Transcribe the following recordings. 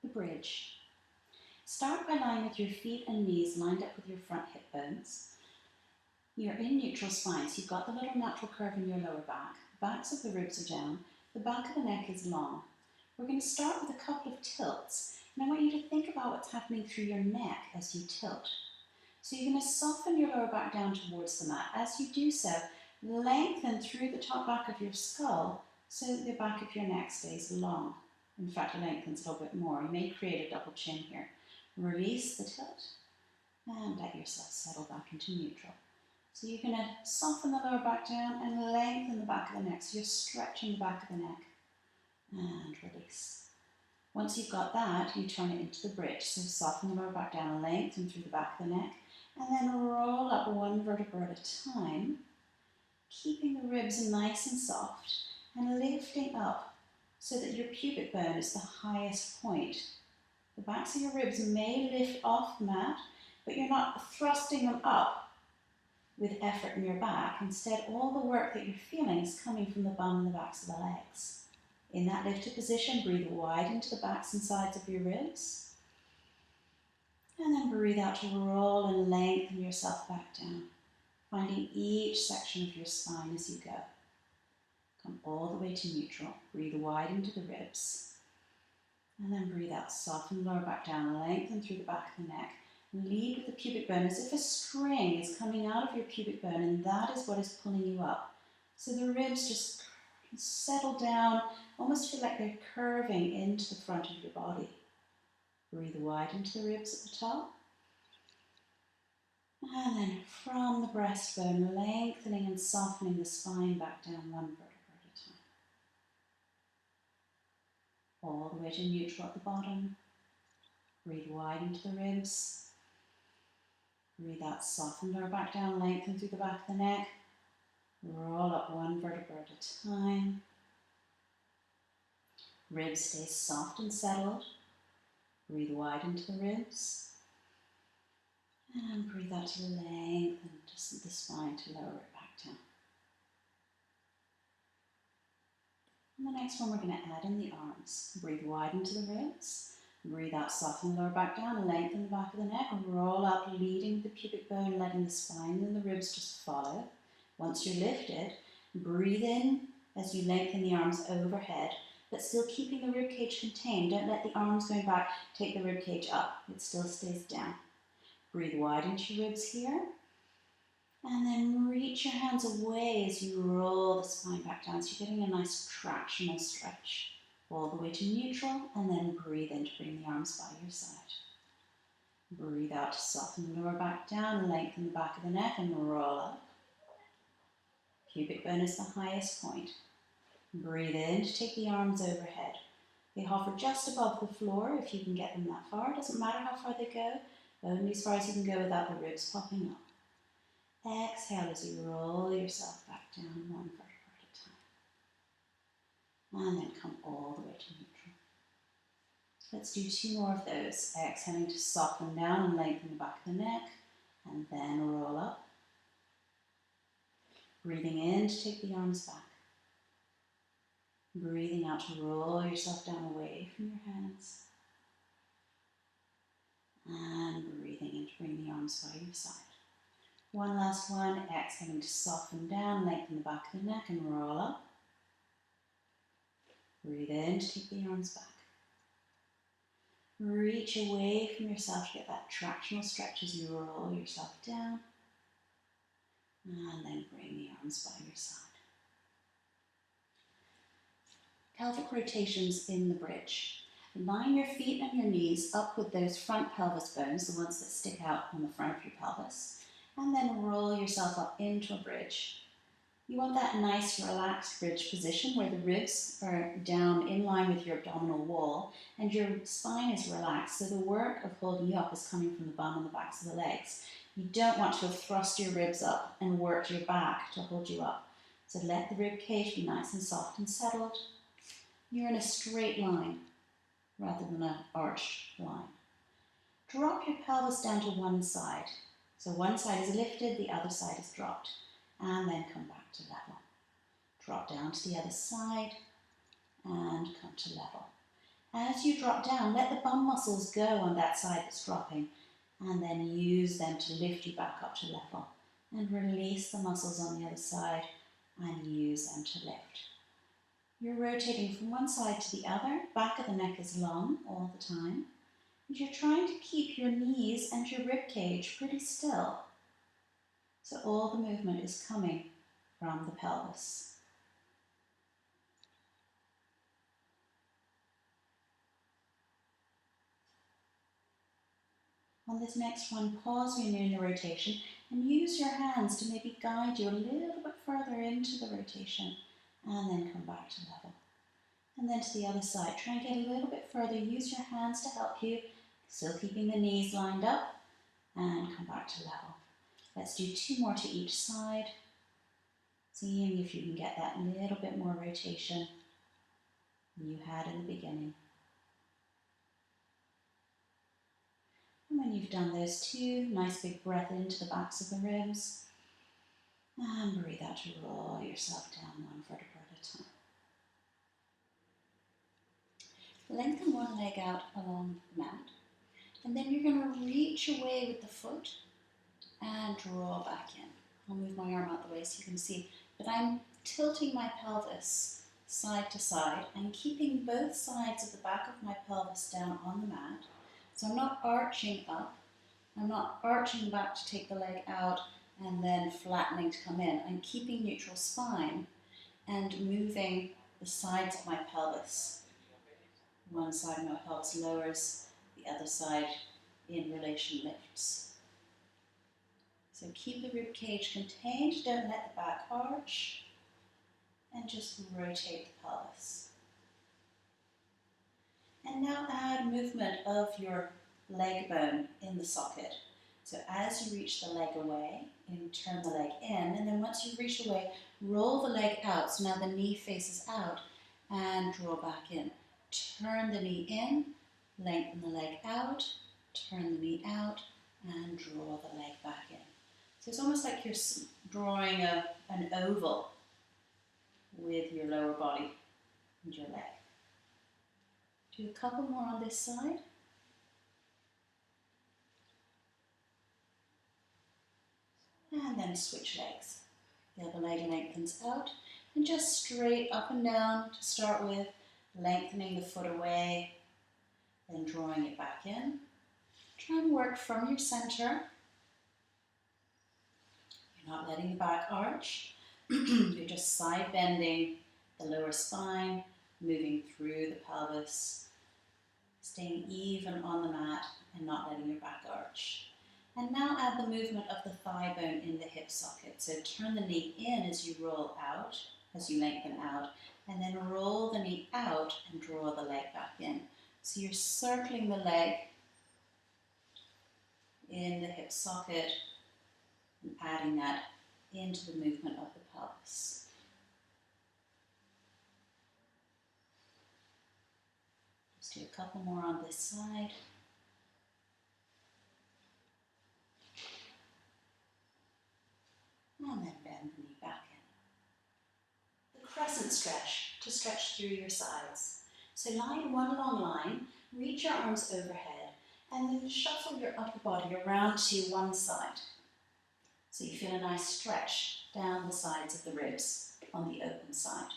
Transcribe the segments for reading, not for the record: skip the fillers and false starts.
the bridge. Start by lying with your feet and knees lined up with your front hip bones. You're in neutral spine, so you've got the little natural curve in your lower back. The backs of the ribs are down. The back of the neck is long. We're going to start with a couple of tilts, and I want you to think about what's happening through your neck as you tilt. So you're going to soften your lower back down towards the mat. As you do so, lengthen through the top back of your skull so that the back of your neck stays long. In fact, it lengthens a little bit more. You may create a double chin here. Release the tilt and let yourself settle back into neutral. So you're going to soften the lower back down and lengthen the back of the neck. So you're stretching the back of the neck and release. Once you've got that, you turn it into the bridge. So soften the lower back down, lengthen through the back of the neck, and then roll up one vertebra at a time, keeping the ribs nice and soft and lifting up so that your pubic bone is the highest point. The backs of your ribs may lift off the mat, but you're not thrusting them up with effort in your back. Instead, all the work that you're feeling is coming from the bum and the backs of the legs. In that lifted position, breathe wide into the backs and sides of your ribs. And then breathe out to roll and lengthen yourself back down, finding each section of your spine as you go. Come all the way to neutral. Breathe wide into the ribs. And then breathe out, soften the lower back down, lengthen through the back of the neck. Lead with the pubic bone as if a string is coming out of your pubic bone, and that is what is pulling you up. So the ribs just settle down, almost feel like they're curving into the front of your body. Breathe wide into the ribs at the top. And then from the breastbone, lengthening and softening the spine back down one vertebra at a time. All the way to neutral at the bottom. Breathe wide into the ribs. Breathe out, soften lower back down, lengthen through the back of the neck. Roll up one vertebra at a time. Ribs stay soft and settled. Breathe wide into the ribs. And breathe out to lengthen just the spine to lower it back down. And the next one we're going to add in the arms. Breathe wide into the ribs. Breathe out, soften the lower back down, lengthen the back of the neck, roll up, leading the pubic bone, letting the spine and the ribs just follow. Once you're lifted, breathe in as you lengthen the arms overhead, but still keeping the rib cage contained. Don't let the arms going back take the rib cage up. It still stays down. Breathe wide into your ribs here. And then reach your hands away as you roll the spine back down. So you're getting a nice tractional stretch. All the way to neutral, and then breathe in to bring the arms by your side. Breathe out to soften the lower back down, lengthen the back of the neck, and roll up. Pubic bone is the highest point. Breathe in to take the arms overhead. They hover just above the floor if you can get them that far. It doesn't matter how far they go, only as far as you can go without the ribs popping up. Exhale as you roll yourself back down one vertebra at a time. And then come all the way to neutral. Let's do 2 more of those. Exhaling to soften down and lengthen the back of the neck, and then roll up. Breathing in to take the arms back. Breathing out to roll yourself down away from your hands. And breathing in to bring the arms by your side. One last one. Exhaling to soften down, lengthen the back of the neck, and roll up. Breathe in to take the arms back. Reach away from yourself to get that tractional stretch as you roll yourself down. And then bring the arms by your side. Pelvic rotations in the bridge. Line your feet and your knees up with those front pelvis bones, the ones that stick out on the front of your pelvis. And then roll yourself up into a bridge. You want that nice relaxed bridge position where the ribs are down in line with your abdominal wall and your spine is relaxed, so the work of holding you up is coming from the bum and the backs of the legs. You don't want to thrust your ribs up and work your back to hold you up. So let the rib cage be nice and soft and settled. You're in a straight line rather than an arched line. Drop your pelvis down to one side. So one side is lifted, the other side is dropped. And then come back to level. Drop down to the other side and come to level. As you drop down, let the bum muscles go on that side that's dropping, and then use them to lift you back up to level. And release the muscles on the other side and use them to lift. You're rotating from one side to the other, back of the neck is long all the time, and you're trying to keep your knees and your rib cage pretty still. So all the movement is coming from the pelvis. On this next one, pause when you're in the rotation and use your hands to maybe guide you a little bit further into the rotation and then come back to level. And then to the other side, try and get a little bit further, use your hands to help you, still keeping the knees lined up, and come back to level. Let's do 2 more to each side, seeing if you can get that little bit more rotation than you had in the beginning. And when you've done those 2, nice big breath into the backs of the ribs, and breathe out to roll yourself down one vertebra at a time. Lengthen one leg out along the mat, and then you're going to reach away with the foot and draw back in. I'll move my arm out the way so you can see that I'm tilting my pelvis side to side and keeping both sides of the back of my pelvis down on the mat. So I'm not arching up, I'm not arching back to take the leg out and then flattening to come in. I'm keeping neutral spine and moving the sides of my pelvis. One side of my pelvis lowers, the other side in relation lifts. So keep the rib cage contained, don't let the back arch, and just rotate the pelvis. And now add movement of your leg bone in the socket. So as you reach the leg away, turn the leg in, and then once you've reached away, roll the leg out. So now the knee faces out and draw back in. Turn the knee in, lengthen the leg out, turn the knee out, and draw the leg back in. So it's almost like you're drawing an oval with your lower body and your leg. Do a couple more on this side. And then switch legs. The other leg lengthens out and just straight up and down to start with, lengthening the foot away, then drawing it back in. Try and work from your center. You're not letting the back arch. You're just side bending the lower spine, moving through the pelvis, staying even on the mat and not letting your back arch. And now add the movement of the thigh bone in the hip socket. So turn the knee in as you roll out, as you lengthen out, and then roll the knee out and draw the leg back in. So you're circling the leg in the hip socket and adding that into the movement of the pelvis. Let's do a couple more on this side. And then bend the knee back in. The crescent stretch, to stretch through your sides. So lie in one long line, reach your arms overhead, and then shuffle your upper body around to one side. So you feel a nice stretch down the sides of the ribs on the open side.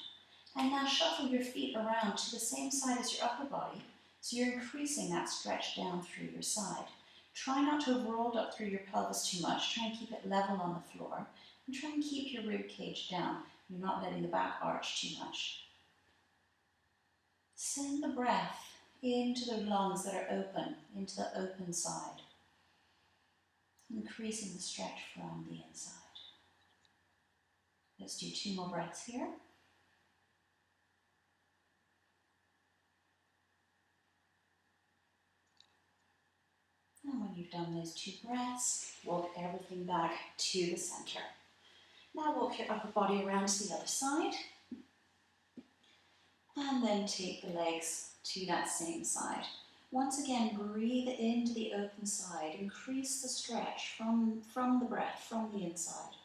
And now shuffle your feet around to the same side as your upper body, so you're increasing that stretch down through your side. Try not to have rolled up through your pelvis too much. Try and keep it level on the floor. And try and keep your rib cage down. You're not letting the back arch too much. Send the breath into the lungs that are open, into the open side. Increasing the stretch from the inside. Let's do 2 more breaths here. And when you've done those 2 breaths, walk everything back to the center. Now walk your upper body around to the other side. And then take the legs to that same side. Once again, breathe into the open side. Increase the stretch from the breath, from the inside.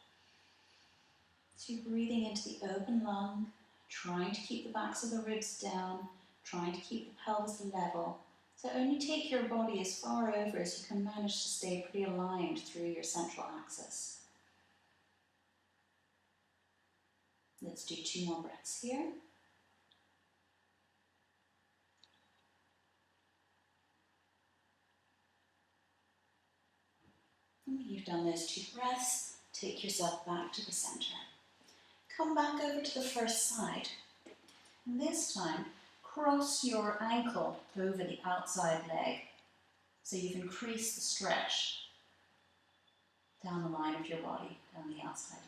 So you're breathing into the open lung, trying to keep the backs of the ribs down, trying to keep the pelvis level. So only take your body as far over as you can manage to stay pretty aligned through your central axis. Let's do 2 more breaths here. And when you've done those 2 breaths, take yourself back to the center. Come back over to the first side. And this time, cross your ankle over the outside leg. So you've increased the stretch down the line of your body, down the outside line.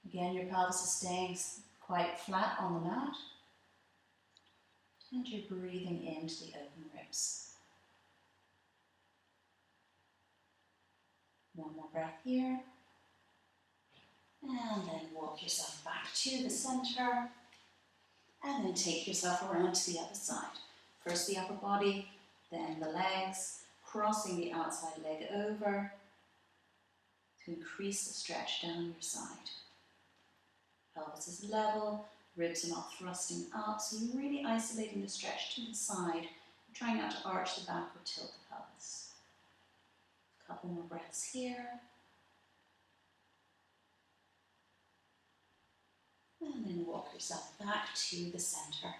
Again, your pelvis is staying quite flat on the mat. And you're breathing into the open ribs. One more breath here. And then walk yourself back to the center. And then take yourself around to the other side. First the upper body, then the legs, crossing the outside leg over to increase the stretch down your side. Pelvis is level, ribs are not thrusting up, so you're really isolating the stretch to the side, trying not to arch the back or tilt the pelvis. A couple more breaths here. And then walk yourself back to the center.